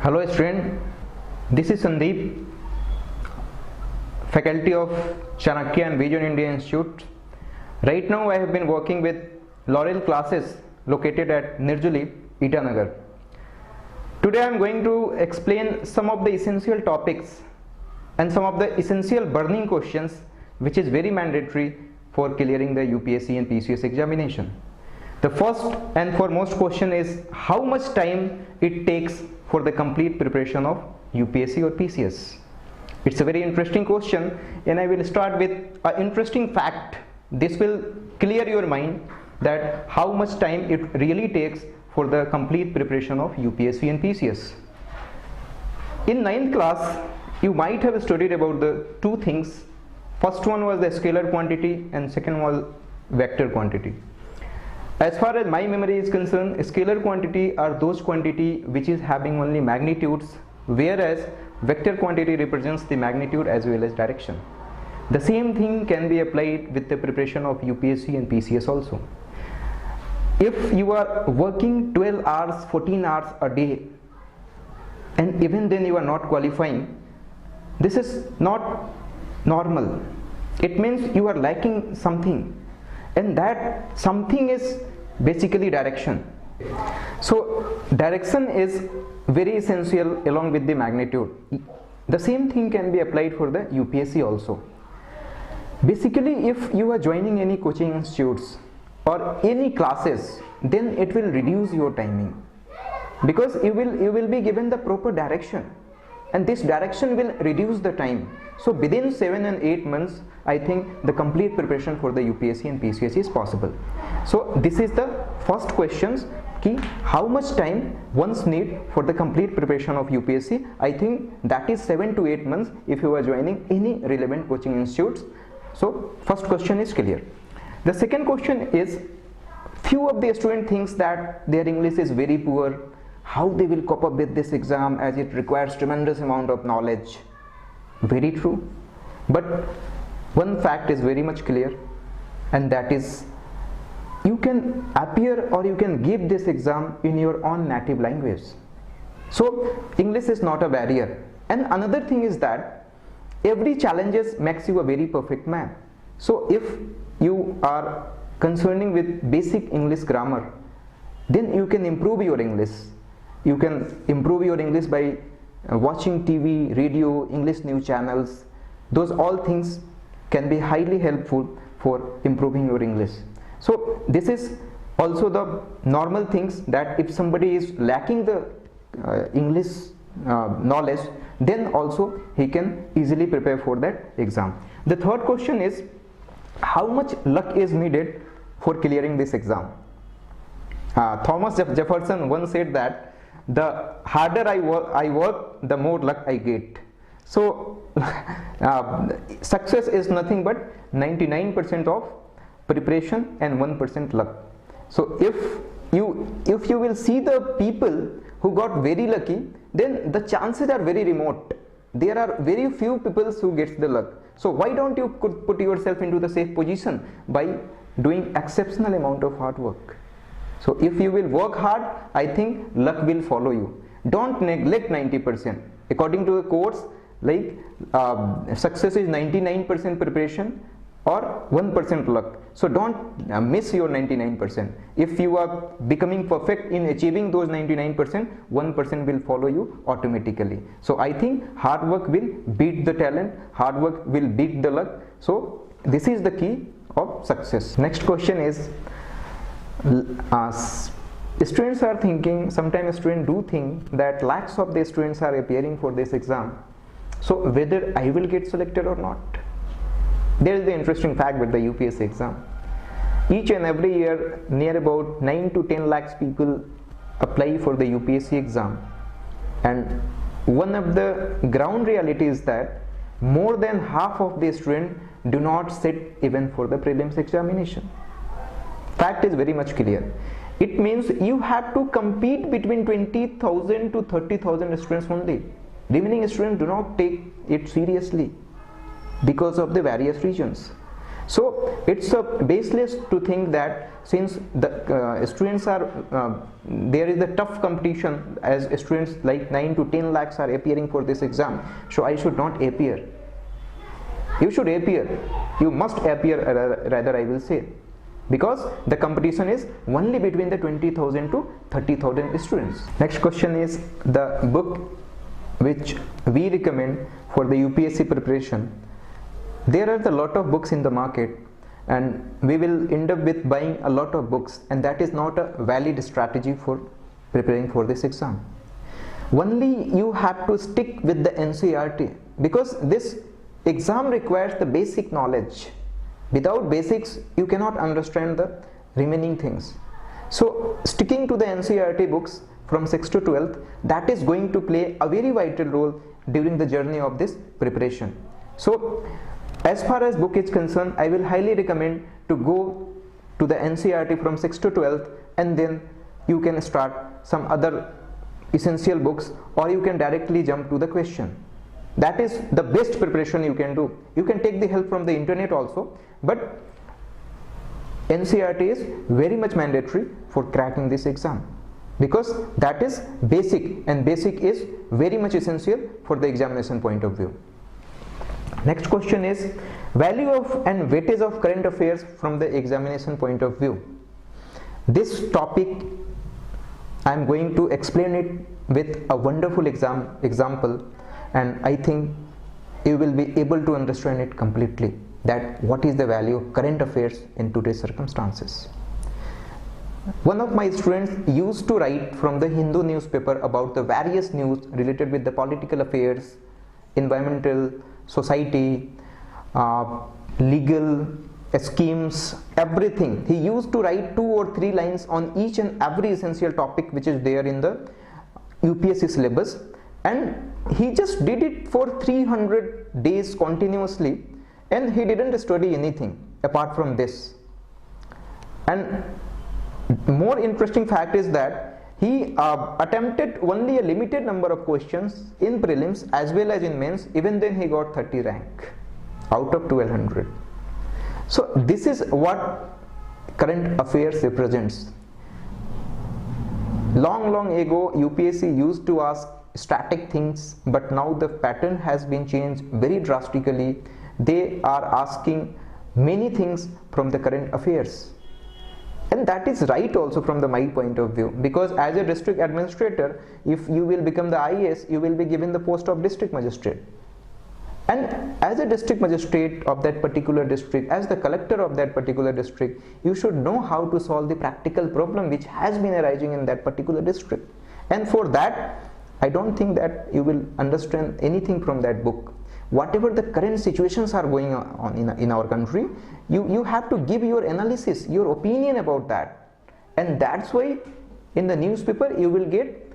Hello student, this is Sandeep, faculty of Chanakya and Vision India Institute. Right now I have been working with Laurel Classes located at Nirjuli, Itanagar. Today I am going to explain some of the essential topics and some of the essential burning questions which is very mandatory for clearing the UPSC and PCS examination. The first and foremost question is how much time it takes for the complete preparation of UPSC or PCS. It's a very interesting question, and I will start with an interesting fact. This will clear your mind that how much time it really takes for the complete preparation of UPSC and PCS. In 9th class, you might have studied about the two things. First one was the scalar quantity and second was vector quantity. As far as my memory is concerned, scalar quantity are those quantity which is having only magnitudes, whereas vector quantity represents the magnitude as well as direction. The same thing can be applied with the preparation of UPSC and PCS also. If you are working 12 hours, 14 hours a day, and even then you are not qualifying, this is not normal. It means you are lacking something, and that something is basically direction. So direction is very essential along with the magnitude. The same thing can be applied for the UPSC also. Basically, if you are joining any coaching institutes or any classes, then it will reduce your timing, because you will be given the proper direction, and this direction will reduce the time. So within 7 and 8 months, I think the complete preparation for the UPSC and PCS is possible. So this is the first questions, ki how much time one's need for the complete preparation of UPSC. I think that is 7 to 8 months if you are joining any relevant coaching institutes. So first question is clear. The second question is, few of the student thinks that their English is very poor. How they will cope up with this exam as it requires tremendous amount of knowledge. Very true, but one fact is very much clear, and that is you can appear or you can give this exam in your own native language. So English is not a barrier. And another thing is that every challenges makes you a very perfect man. So if you are concerning with basic English grammar, then you can improve your English. You can improve your English by watching TV, radio, English news channels. Those all things can be highly helpful for improving your English. So this is also the normal things, that if somebody is lacking the English knowledge, then also he can easily prepare for that exam. The third question is, how much luck is needed for clearing this exam? Thomas Jefferson once said that the harder I work, the more luck I get. So success is nothing but 99% of preparation and 1% luck. So if you will see the people who got very lucky, then the chances are very remote. There are very few people who gets the luck. So why don't you put yourself into the safe position by doing exceptional amount of hard work? So if you will work hard, I think luck will follow you. Don't neglect 90%. According to the course, like success is 99% preparation or 1% luck. So don't miss your 99%. If you are becoming perfect in achieving those 99%, 1% will follow you automatically. So I think hard work will beat the talent, hard work will beat the luck. So this is the key of success. Next question is, students are thinking, sometimes students do think that lakhs of the students are appearing for this exam. So whether I will get selected or not. There is the interesting fact with the UPSC exam. Each and every year, near about 9 to 10 lakhs people apply for the UPSC exam. And one of the ground reality is that more than half of the students do not sit even for the prelims examination. Fact is very much clear. It means you have to compete between 20,000 to 30,000 students only. Remaining students do not take it seriously because of the various reasons. So it's a baseless to think that since the students are there is a tough competition, as students like 9 to 10 lakhs are appearing for this exam, so I should not appear. You should appear, you must appear, rather I will say, because the competition is only between the 20,000 to 30,000 students. Next question is the book which we recommend for the UPSC preparation. There are a lot of books in the market and we will end up with buying a lot of books, and that is not a valid strategy for preparing for this exam. Only you have to stick with the NCERT, because this exam requires the basic knowledge. Without basics you cannot understand the remaining things. So sticking to the NCERT books from 6th to 12th, that is going to play a very vital role during the journey of this preparation. So as far as book is concerned, I will highly recommend to go to the NCERT from 6th to 12th, and then you can start some other essential books, or you can directly jump to the question. That is the best preparation you can do. You can take the help from the internet also, but NCERT is very much mandatory for cracking this exam, because that is basic, and basic is very much essential for the examination point of view. Next question is value of and weightage of current affairs from the examination point of view. This topic I am going to explain it with a wonderful example, and I think you will be able to understand it completely, that what is the value of current affairs in today's circumstances. One of my students used to write from the Hindu newspaper about the various news related with the political affairs, environmental, society, legal schemes, everything. He used to write 2 or 3 lines on each and every essential topic which is there in the UPSC syllabus, and he just did it for 300 days continuously, and he didn't study anything apart from this. And more interesting fact is that he attempted only a limited number of questions in prelims as well as in mains. Even then he got 30 rank out of 1200. So this is what current affairs represents. Long ago UPSC used to ask static things, but now the pattern has been changed very drastically. They are asking many things from the current affairs, and that is right also from my point of view, because as a district administrator, if you will become the IAS, you will be given the post of district magistrate, and as a district magistrate of that particular district, as the collector of that particular district, you should know how to solve the practical problem which has been arising in that particular district. And for that, I don't think that you will understand anything from that book. Whatever the current situations are going on in our country, you have to give your analysis, your opinion about that. And that's why in the newspaper you will get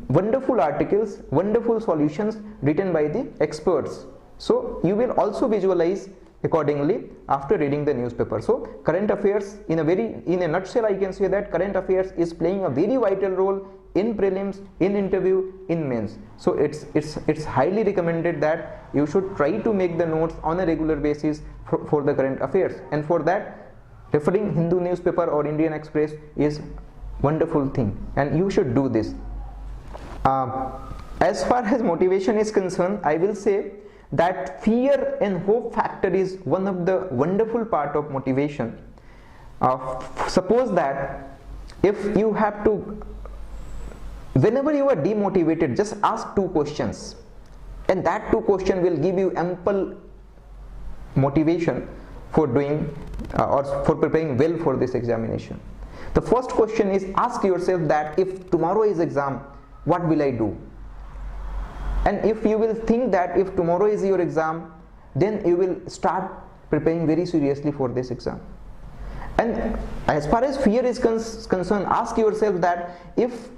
wonderful articles, wonderful solutions written by the experts. So you will also visualize accordingly after reading the newspaper. So current affairs, in a nutshell, I can say that current affairs is playing a very vital role in prelims, in interview, in mains. So it's highly recommended that you should try to make the notes on a regular basis for the current affairs, and for that referring Hindu newspaper or Indian Express is wonderful thing, and you should do this. As far as motivation is concerned, I will say that fear and hope factor is one of the wonderful part of motivation. Suppose that if you have to, whenever you are demotivated, just ask 2 questions, and that 2 questions will give you ample motivation for doing or for preparing well for this examination. The first question is, ask yourself that if tomorrow is exam, what will I do? And if you will think that if tomorrow is your exam, then you will start preparing very seriously for this exam. And as far as fear is concerned, ask yourself that if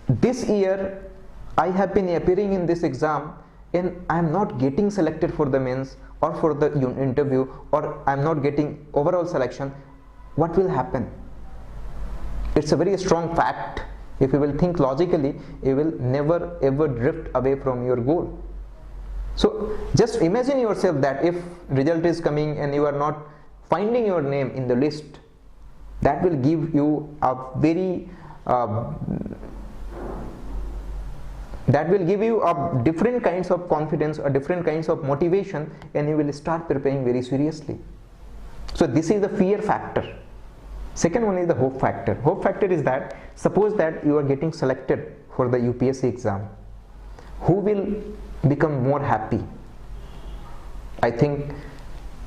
this year I have been appearing in this exam and I am not getting selected for the mains or for the interview, or I am not getting overall selection, what will happen? It's a very strong fact. If you will think logically, you will never ever drift away from your goal. So just imagine yourself that if result is coming and you are not finding your name in the list, that will give you a very that will give you a different kinds of confidence or different kinds of motivation, and you will start preparing very seriously. So this is the fear factor. Second one is the hope factor. Hope factor is that, suppose that you are getting selected for the UPSC exam, who will become more happy? I think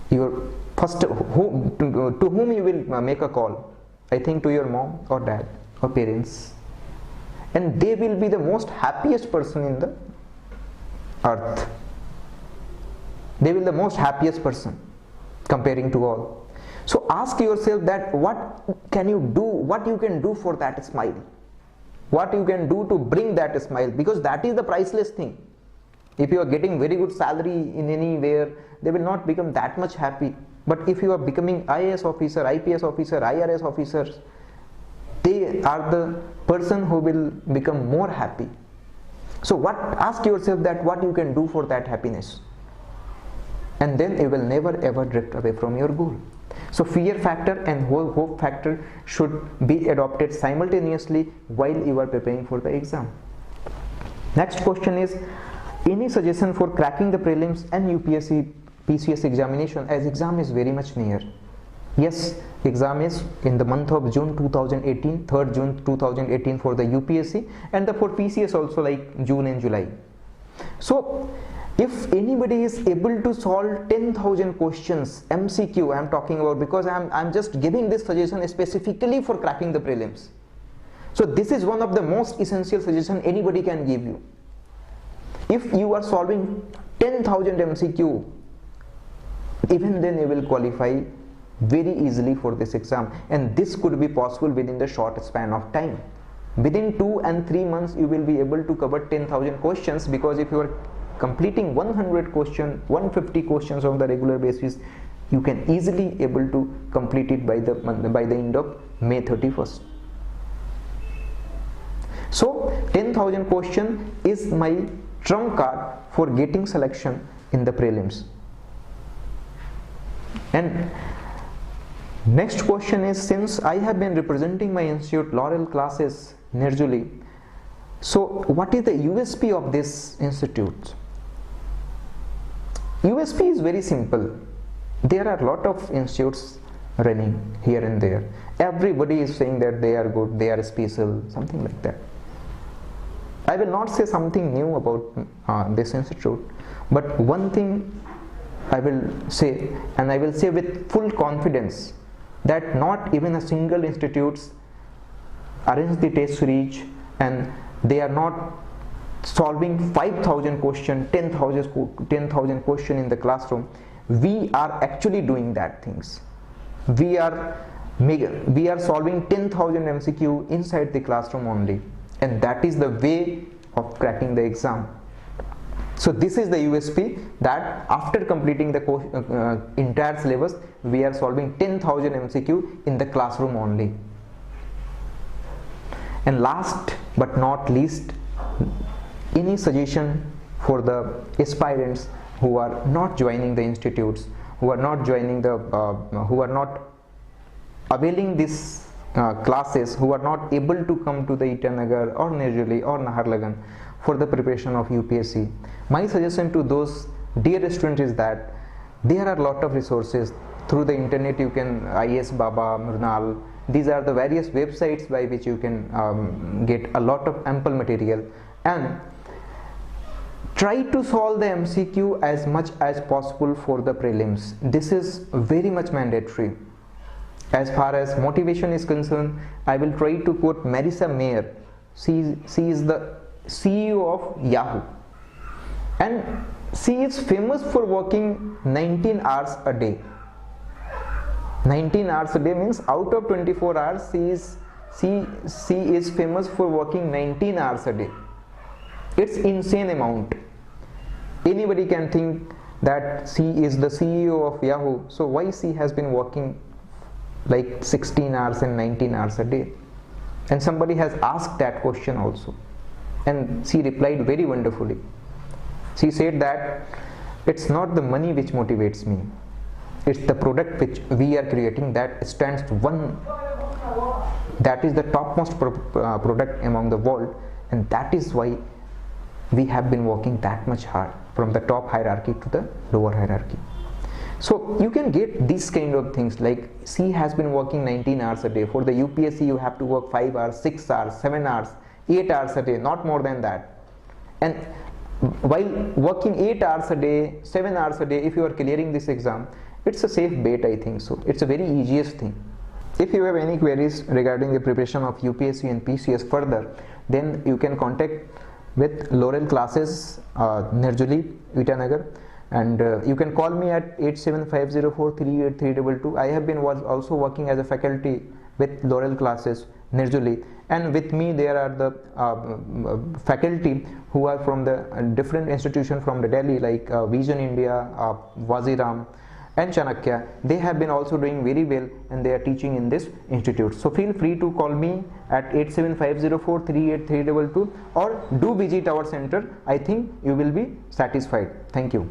your first, to whom you will make a call? I think to your mom or dad or parents, and they will be the most happiest person in the earth. They will be the most happiest person comparing to all. So ask yourself that what can you do, what you can do for that smile, what you can do to bring that smile, because that is the priceless thing. If you are getting very good salary in anywhere, they will not become that much happy. But if you are becoming IAS officer, IPS officer, IRS officers, they are the person who will become more happy. So ask yourself that what you can do for that happiness, and then you will never ever drift away from your goal. So fear factor and hope factor should be adopted simultaneously while you are preparing for the exam. Next question is, any suggestion for cracking the prelims and UPSC PCS examination, as exam is very much near? Yes, exam is in the month of June 2018, 3rd June 2018 for the UPSC, and for PCS also like June and July. So if anybody is able to solve 10,000 questions MCQ, I am talking about, because I am just giving this suggestion specifically for cracking the prelims. So this is one of the most essential suggestion anybody can give you. If you are solving 10,000 MCQ, even then you will qualify very easily for this exam, and this could be possible within the short span of time. Within 2 and 3 months you will be able to cover 10,000 questions, because if you are completing 100 questions, 150 questions on the regular basis, you can easily able to complete it by the end of May 31st. So 10,000 question is my trump card for getting selection in the prelims. And next question is, since I have been representing my institute Laurel Classes, Nirjuli, so what is the USP of this institute? USP is very simple. There are a lot of institutes running here and there. Everybody is saying that they are good, they are special, something like that. I will not say something new about this institute, but one thing I will say, and I will say with full confidence, that not even a single institutes arrange the test series and they are not solving 5,000 question, 10,000 question in the classroom. We are actually doing that things. We are solving 10,000 MCQ inside the classroom only, and that is the way of cracking the exam. So this is the USP, that after completing the entire syllabus, we are solving 10,000 MCQ in the classroom only. And last but not least, any suggestion for the aspirants who are not joining the institutes, who are not joining the, who are not availing these classes, who are not able to come to the Itanagar or Nirjuli or Naharlagan for the preparation of UPSC. My suggestion to those dear students is that there are a lot of resources through the internet. You can IS Baba, Murnal, these are the various websites by which you can get a lot of ample material, and try to solve the MCQ as much as possible for the prelims. This is very much mandatory. As far as motivation is concerned, I will try to quote Marissa Mayer. She is the CEO of Yahoo, and she is famous for working 19 hours a day. 19 hours a day means out of 24 hours she is famous for working 19 hours a day. It's insane amount. Anybody can think that she is the CEO of Yahoo, so why she has been working like 16 hours and 19 hours a day? And somebody has asked that question also, and she replied very wonderfully. She said that it's not the money which motivates me, It's the product which we are creating that stands one, that is the topmost product among the world, and that is why we have been working that much hard from the top hierarchy to the lower hierarchy. So you can get these kind of things, like C has been working 19 hours a day. For the UPSC you have to work 5 hours, 6 hours, 7 hours, 8 hours a day, not more than that. And while working 8 hours a day, 7 hours a day, if you are clearing this exam, it's a safe bet, I think so. It's a very easiest thing. If you have any queries regarding the preparation of UPSC and PCS further, then you can contact with Laurel Classes, Nirjuli, Itanagar, and you can call me at 8750438322. I have been also working as a faculty with Laurel Classes, Nirjuli, and with me there are the faculty who are from the different institutions from the Delhi, like Vision India, Waziram and Chanakya. They have been also doing very well and they are teaching in this institute. So feel free to call me at 8750438322 or do visit our center. I think you will be satisfied. Thank you.